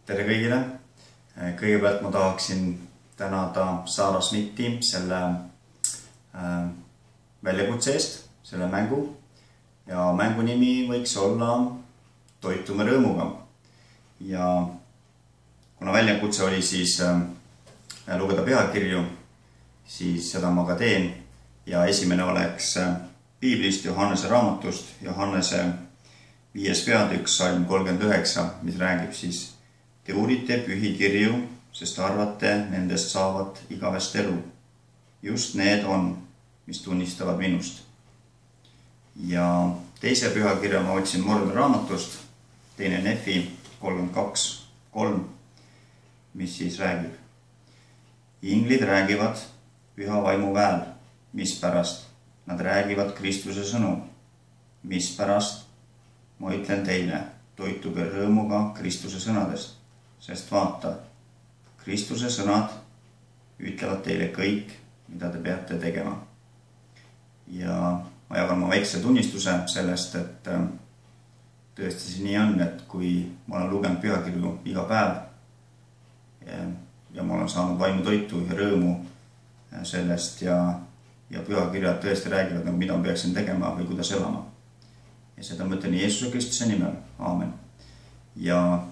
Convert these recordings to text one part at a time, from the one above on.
Tere kõigile! Kõigepealt ma tahaksin tänada Sarah Smithi selle väljakutse eest, selle mängu. Ja mängu nimi võiks olla Toitume rõõmuga. Ja kuna väljakutse oli siis lugeda pühakirju, siis seda ma ka teen. Ja esimene oleks Piiblist, Johannese raamatust, Johannese 5. peatükk, salm 39, mis räägib siis: Te uurite pühi kirju, sest arvate, nendest saavat igavest elu. Just need on, mis tunnistavad minust. Ja teise pühakirja ma otsin Mormoni raamatust, 2. Nefi 32:3, mis siis räägib: Inglid räägivad püha vaimu väel, mispärast nad räägivad Kristuse sõnu. Mispärast ma ütlen teile, toituge rõõmuga Kristuse sõnadest, sest vaata, Kristuse sõnad ütlevad teile kõik, mida te peate tegema. Ja ma jagan oma väikse tunnistuse sellest, et tõesti see nii on, et kui ma olen lugenud pühakirju iga päev ja ma olen saanud vaimu toitu ja rõõmu sellest ja pühakirjad tõesti räägivad, mida ma peaksin tegema või kuidas elama. Ja seda mõtlen Jeesuse Kristuse nimel. Aamen. Ja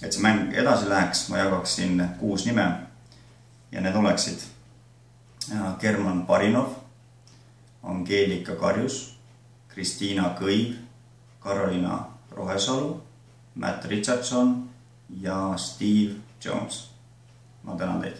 et see mäng edasi läheks, ma jagaksin 6 nime ja need oleksid German Barinov, Angeelika Karjus, Kristiina Kõiv, Karolina Rohesalu, Matt Richardson ja Steve Jones. Ma tänan teid.